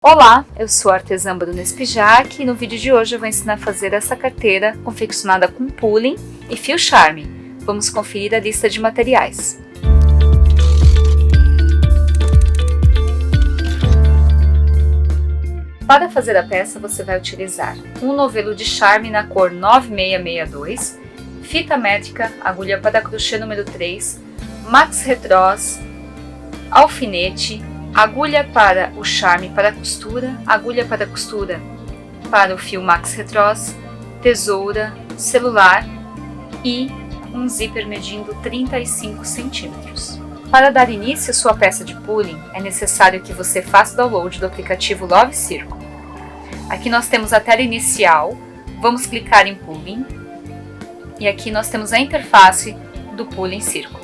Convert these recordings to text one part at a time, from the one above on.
Olá, eu sou a artesã Bruna Spijac e no vídeo de hoje eu vou ensinar a fazer essa carteira confeccionada com pooling e fio charme. Vamos conferir a lista de materiais. Para fazer a peça você vai utilizar um novelo de charme na cor 9662, fita métrica, agulha para crochê número 3, max retrós, alfinete, agulha para o charme para costura, agulha para costura para o fio max retrós, tesoura, celular e um zíper medindo 35 centímetros. Para dar início à sua peça de pooling, é necessário que você faça o download do aplicativo Love Circle. Aqui nós temos a tela inicial, vamos clicar em pooling e aqui nós temos a interface do Pooling Circle.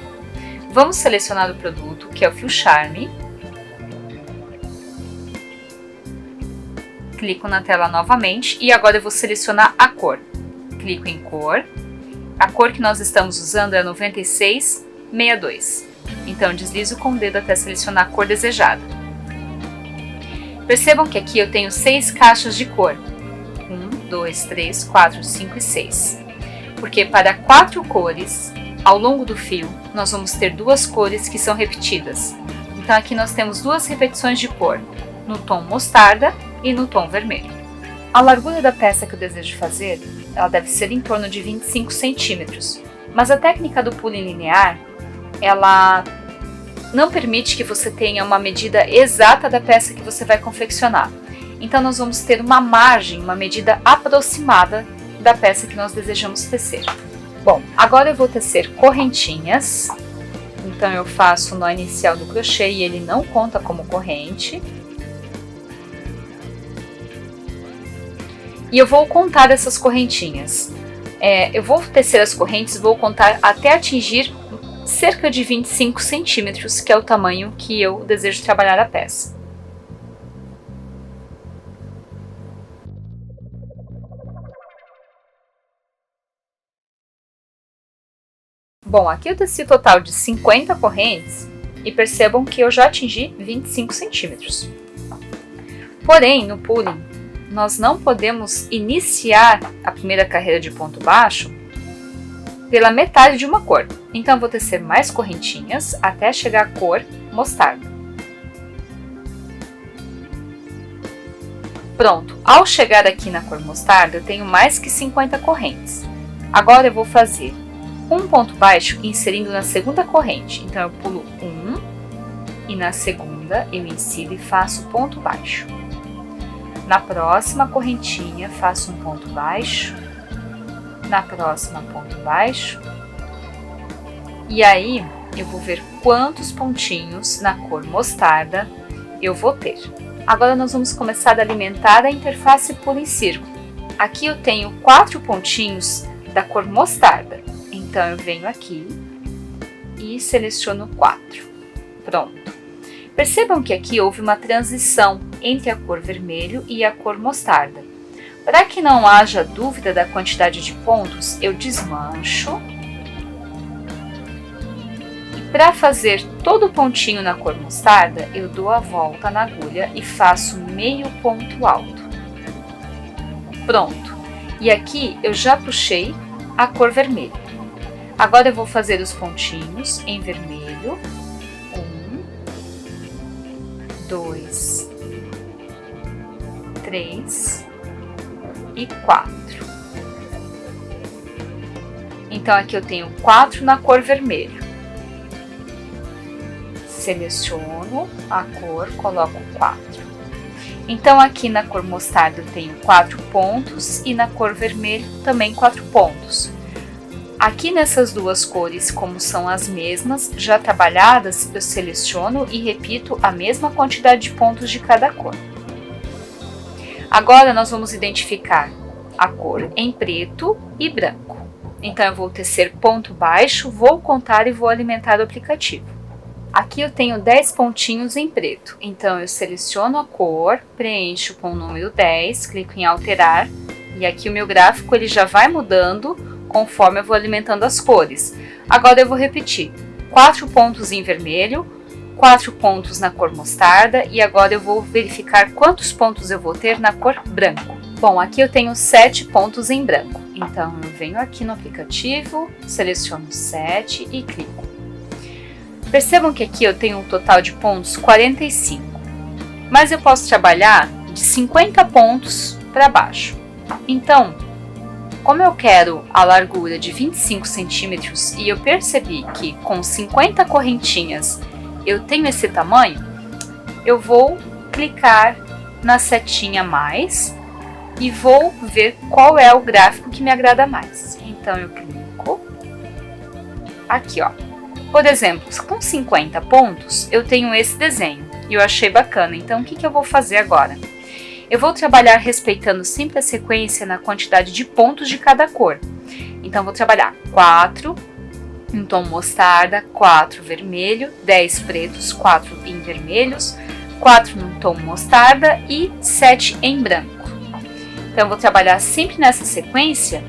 Vamos selecionar o produto, que é o fio charme. Clico na tela novamente e agora eu vou selecionar a cor. Clico em cor. A cor que nós estamos usando é 9662. Então deslizo com o dedo até selecionar a cor desejada. Percebam que aqui eu tenho 6 caixas de cor. 1, 2, 3, 4, 5 e 6. Porque para 4 cores, ao longo do fio, nós vamos ter 2 cores que são repetidas. Então aqui nós temos 2 repetições de cor, no tom mostarda e no tom vermelho. A largura da peça que eu desejo fazer, ela deve ser em torno de 25 centímetros, mas a técnica do pooling linear, ela não permite que você tenha uma medida exata da peça que você vai confeccionar. Então nós vamos ter uma margem, uma medida aproximada da peça que nós desejamos tecer. Bom, agora eu vou tecer correntinhas, então eu faço o nó inicial do crochê e ele não conta como corrente. E eu vou contar essas correntinhas. Eu vou tecer as correntes, vou contar até atingir cerca de 25 centímetros, que é o tamanho que eu desejo trabalhar a peça. Bom, aqui eu teci o total de 50 correntes e percebam que eu já atingi 25 centímetros. Porém, no pooling, nós não podemos iniciar a primeira carreira de ponto baixo pela metade de uma cor. Então eu vou tecer mais correntinhas até chegar à cor mostarda. Pronto, ao chegar aqui na cor mostarda eu tenho mais que 50 correntes. Agora eu vou fazer um ponto baixo inserindo na segunda corrente. Então eu pulo um e na segunda eu insiro e faço ponto baixo. Na próxima correntinha, faço um ponto baixo. Na próxima, ponto baixo. E aí, eu vou ver quantos pontinhos na cor mostarda eu vou ter. Agora, nós vamos começar a alimentar a interface Pooling Circle. Aqui eu tenho 4 pontinhos da cor mostarda. Então, eu venho aqui e seleciono 4. Pronto. Percebam que aqui houve uma transição entre a cor vermelho e a cor mostarda. Para que não haja dúvida da quantidade de pontos, eu desmancho. E para fazer todo o pontinho na cor mostarda, eu dou a volta na agulha e faço meio ponto alto. Pronto! E aqui eu já puxei a cor vermelha. Agora eu vou fazer os pontinhos em vermelho. 2, 3 e 4. Então aqui eu tenho 4 na cor vermelho. Seleciono a cor, coloco 4. Então aqui na cor mostarda eu tenho 4 pontos e na cor vermelho também 4 pontos. Aqui nessas duas cores, como são as mesmas, já trabalhadas, eu seleciono e repito a mesma quantidade de pontos de cada cor. Agora nós vamos identificar a cor em preto e branco. Então eu vou tecer ponto baixo, vou contar e vou alimentar o aplicativo. Aqui eu tenho 10 pontinhos em preto, então eu seleciono a cor, preencho com o número 10, clico em alterar e aqui o meu gráfico ele já vai mudando conforme eu vou alimentando as cores. Agora eu vou repetir 4 pontos em vermelho, 4 pontos na cor mostarda e agora eu vou verificar quantos pontos eu vou ter na cor branco. Bom, aqui eu tenho 7 pontos em branco, então eu venho aqui no aplicativo, seleciono 7 e clico. Percebam que aqui eu tenho um total de pontos 45, mas eu posso trabalhar de 50 pontos para baixo. Então, como eu quero a largura de 25 centímetros e eu percebi que com 50 correntinhas eu tenho esse tamanho, eu vou clicar na setinha mais e vou ver qual é o gráfico que me agrada mais. Então eu clico aqui, ó. Por exemplo, com 50 pontos eu tenho esse desenho e eu achei bacana. Então o que eu vou fazer agora? Eu vou trabalhar respeitando sempre a sequência na quantidade de pontos de cada cor. Então vou trabalhar 4 em tom mostarda, 4 vermelho, 10 pretos, 4 em vermelhos, 4 no tom mostarda e 7 em branco. Então eu vou trabalhar sempre nessa sequência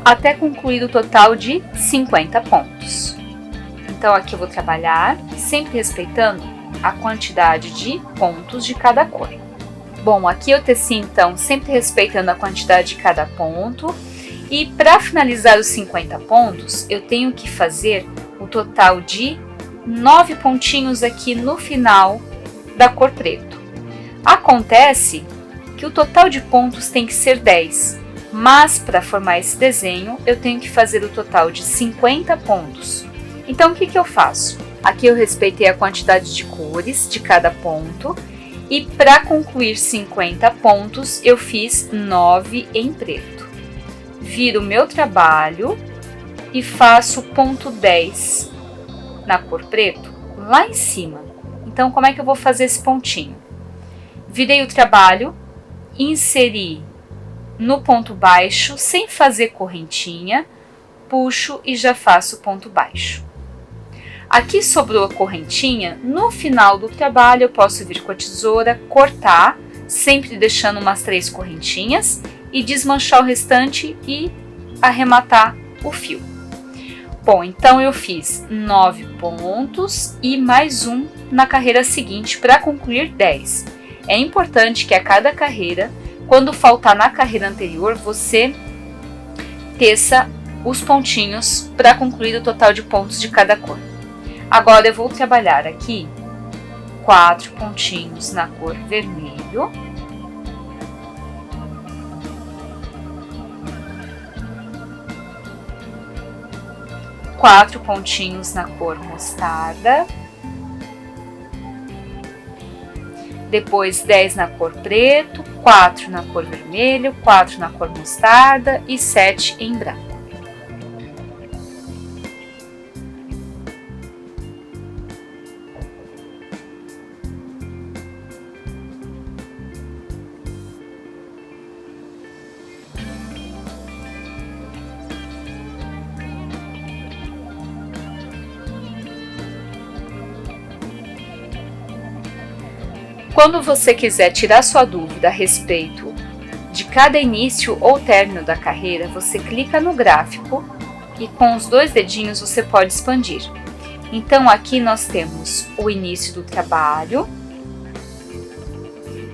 até concluir o total de 50 pontos. Então aqui eu vou trabalhar sempre respeitando a quantidade de pontos de cada cor. Bom, aqui eu teci então sempre respeitando a quantidade de cada ponto. E para finalizar os 50 pontos, eu tenho que fazer o total de 9 pontinhos aqui no final da cor preto. Acontece que o total de pontos tem que ser 10, mas para formar esse desenho eu tenho que fazer o total de 50 pontos. Então o que eu faço? Aqui eu respeitei a quantidade de cores de cada ponto e para concluir 50 pontos eu fiz 9 em preto. Viro o meu trabalho e faço ponto 10 na cor preto lá em cima. Então, como é que eu vou fazer esse pontinho? Virei o trabalho, inseri no ponto baixo, sem fazer correntinha, puxo e já faço ponto baixo. Aqui sobrou a correntinha, no final do trabalho eu posso vir com a tesoura, cortar, sempre deixando umas 3 correntinhas, e desmanchar o restante e arrematar o fio. Bom, então eu fiz 9 pontos e mais um na carreira seguinte para concluir 10. É importante que a cada carreira, quando faltar na carreira anterior, você teça os pontinhos para concluir o total de pontos de cada cor. Agora eu vou trabalhar aqui 4 pontinhos na cor vermelho. 4 pontinhos na cor mostarda, depois 10 na cor preto, 4 na cor vermelho, 4 na cor mostarda e 7 em branco. Quando você quiser tirar sua dúvida a respeito de cada início ou término da carreira, você clica no gráfico e com os 2 dedinhos você pode expandir. Então aqui nós temos o início do trabalho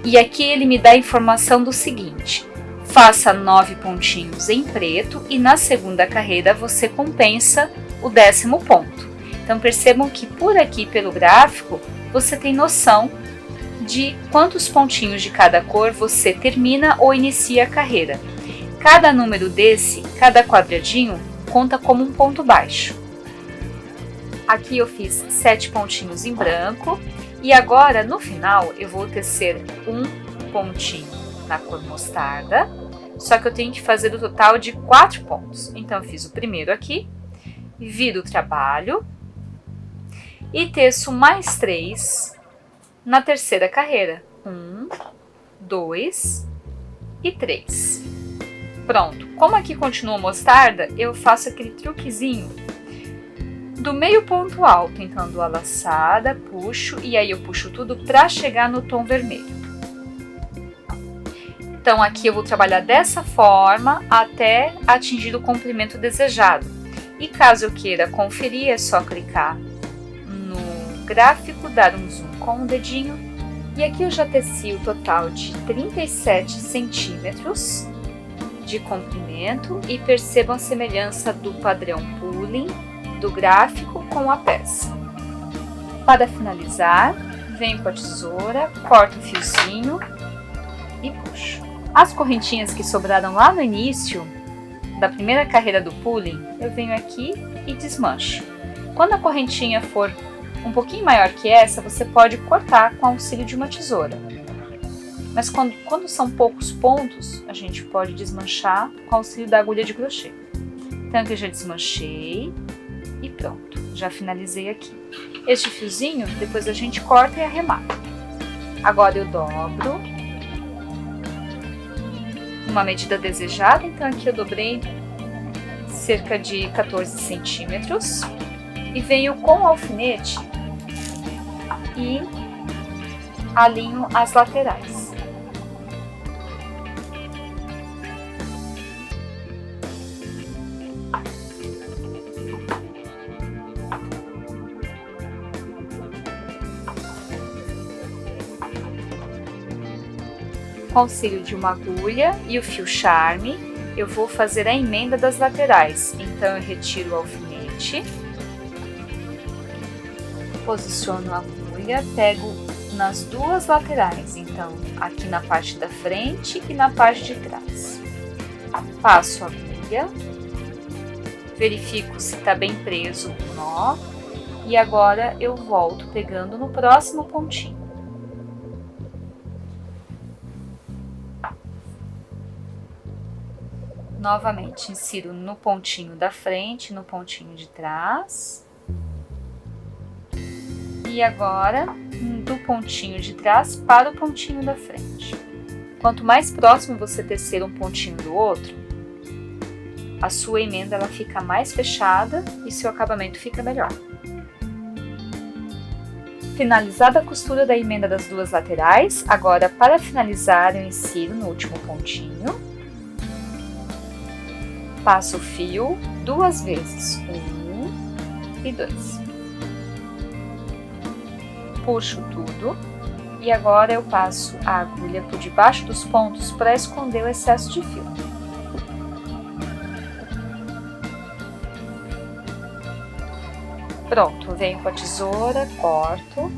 e aqui ele me dá a informação do seguinte: faça 9 pontinhos em preto e na segunda carreira você compensa o 10º ponto. Então percebam que por aqui pelo gráfico você tem noção de quantos pontinhos de cada cor você termina ou inicia a carreira. Cada número desse, cada quadradinho, conta como um ponto baixo. Aqui eu fiz 7 pontinhos em branco e agora no final eu vou tecer um pontinho na cor mostarda, só que eu tenho que fazer o total de 4 pontos. Então eu fiz o primeiro aqui, viro o trabalho e teço mais 3 na terceira carreira. 1, 2 e 3. Pronto. Como aqui continua mostarda, eu faço aquele truquezinho do meio ponto alto. Então, dou a laçada, puxo e aí eu puxo tudo para chegar no tom vermelho. Então, aqui eu vou trabalhar dessa forma até atingir o comprimento desejado. E caso eu queira conferir, é só clicar no gráfico, dar um zoom com o dedinho. E aqui eu já teci o total de 37 centímetros de comprimento e percebam a semelhança do padrão pooling do gráfico com a peça. Para finalizar, venho com a tesoura, corto o fiozinho e puxo. As correntinhas que sobraram lá no início da primeira carreira do pooling, eu venho aqui e desmancho. Quando a correntinha for um pouquinho maior que essa, você pode cortar com o auxílio de uma tesoura. Mas quando são poucos pontos, a gente pode desmanchar com o auxílio da agulha de crochê. Então aqui eu já desmanchei e pronto, já finalizei aqui. Este fiozinho, depois a gente corta e arremata. Agora eu dobro uma medida desejada, então aqui eu dobrei cerca de 14 centímetros e venho com o alfinete e alinho as laterais. Com o auxílio de uma agulha e o fio charme, eu vou fazer a emenda das laterais. Então eu retiro o alfinete, posiciono a agulha, pego nas duas laterais, então aqui na parte da frente e na parte de trás. Passo a agulha, verifico se está bem preso o nó e agora eu volto pegando no próximo pontinho. Novamente, insiro no pontinho da frente, no pontinho de trás. E agora, do pontinho de trás para o pontinho da frente. Quanto mais próximo você tecer um pontinho do outro, a sua emenda ela fica mais fechada e seu acabamento fica melhor. Finalizada a costura da emenda das duas laterais, agora para finalizar eu insiro no último pontinho. Passo o fio duas vezes, 1 e 2. Puxo tudo e agora eu passo a agulha por debaixo dos pontos para esconder o excesso de fio. Pronto, venho com a tesoura, corto.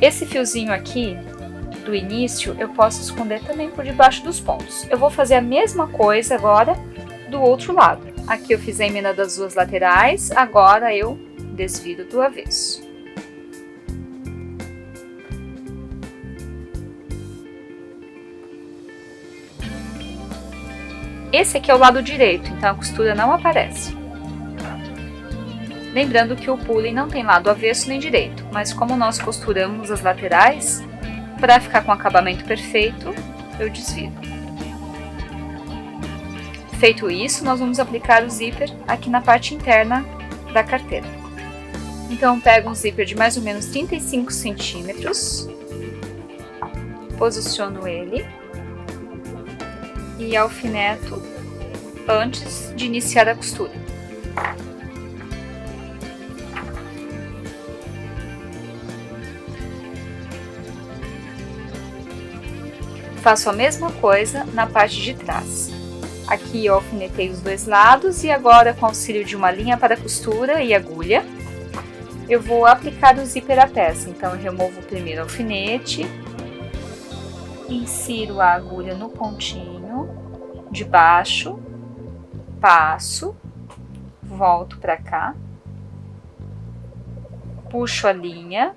Esse fiozinho aqui do início eu posso esconder também por debaixo dos pontos. Eu vou fazer a mesma coisa agora do outro lado. Aqui eu fiz a emenda das duas laterais, agora eu desviro do avesso. Esse aqui é o lado direito, então a costura não aparece. Lembrando que o pooling não tem lado avesso nem direito, mas como nós costuramos as laterais, para ficar com o acabamento perfeito, eu desviro. Feito isso, nós vamos aplicar o zíper aqui na parte interna da carteira. Então, eu pego um zíper de mais ou menos 35 centímetros, posiciono ele e alfineto antes de iniciar a costura. Faço a mesma coisa na parte de trás. Aqui eu alfinetei os dois lados e agora com o auxílio de uma linha para costura e agulha, eu vou aplicar o zíper à peça. Então eu removo primeiro o alfinete, insiro a agulha no pontinho de baixo, passo, volto para cá, puxo a linha.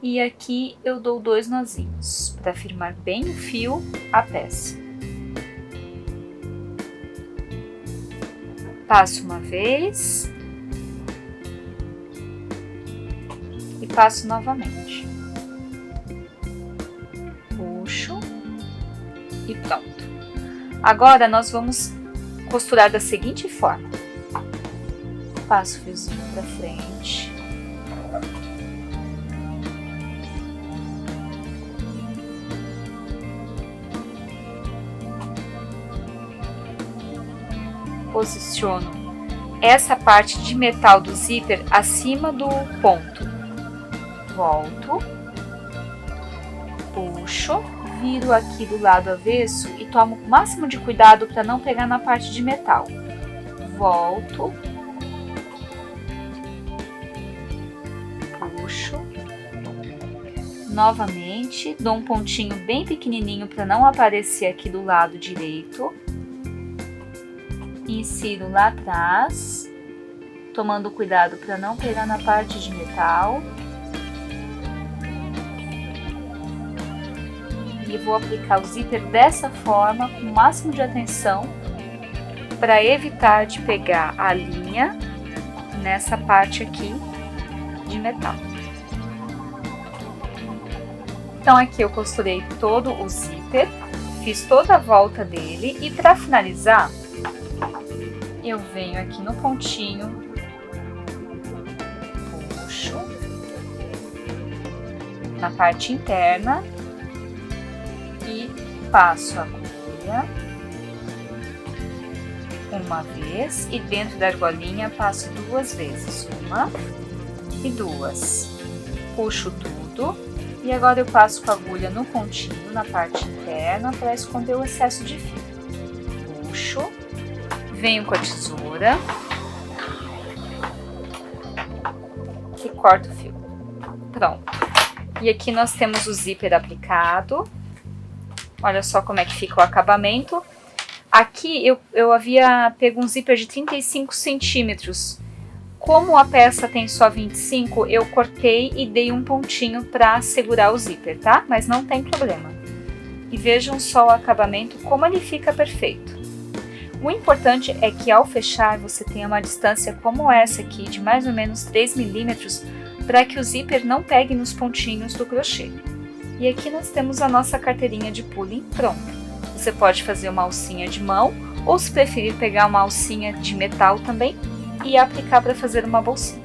E aqui eu dou 2 nozinhos para firmar bem o fio à peça. Passo uma vez e passo novamente. Puxo e pronto. Agora nós vamos costurar da seguinte forma. Passo o fiozinho para frente. Posiciono essa parte de metal do zíper acima do ponto. Volto, puxo, viro aqui do lado avesso e tomo o máximo de cuidado para não pegar na parte de metal. Volto, puxo, novamente, dou um pontinho bem pequenininho para não aparecer aqui do lado direito. Insiro lá atrás, tomando cuidado para não pegar na parte de metal. E vou aplicar o zíper dessa forma, com o máximo de atenção, para evitar de pegar a linha nessa parte aqui de metal. Então aqui eu costurei todo o zíper, fiz toda a volta dele e para finalizar, eu venho aqui no pontinho, puxo na parte interna e passo a agulha uma vez e dentro da argolinha passo 2 vezes, uma e 2. Puxo tudo e agora eu passo com a agulha no pontinho, na parte interna, para esconder o excesso de fio. Puxo, venho com a tesoura e corto o fio. Pronto. E aqui nós temos o zíper aplicado. Olha só como é que fica o acabamento. Aqui eu havia pego um zíper de 35 centímetros. Como a peça tem só 25, eu cortei e dei um pontinho para segurar o zíper, tá? Mas não tem problema. E vejam só o acabamento, como ele fica perfeito. O importante é que ao fechar você tenha uma distância como essa aqui, de mais ou menos 3 milímetros, para que o zíper não pegue nos pontinhos do crochê. E aqui nós temos a nossa carteirinha de pulling pronta. Você pode fazer uma alcinha de mão, ou se preferir pegar uma alcinha de metal também e aplicar para fazer uma bolsinha.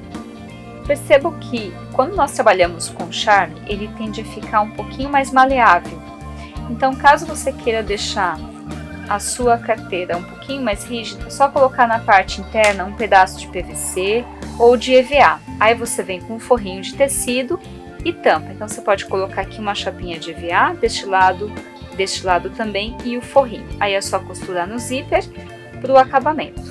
Percebo que quando nós trabalhamos com charme, ele tende a ficar um pouquinho mais maleável. Então, caso você queira deixar a sua carteira um pouquinho mais rígida, é só colocar na parte interna um pedaço de PVC ou de EVA. Aí você vem com um forrinho de tecido e tampa. Então você pode colocar aqui uma chapinha de EVA deste lado também e o forrinho. Aí é só costurar no zíper para o acabamento.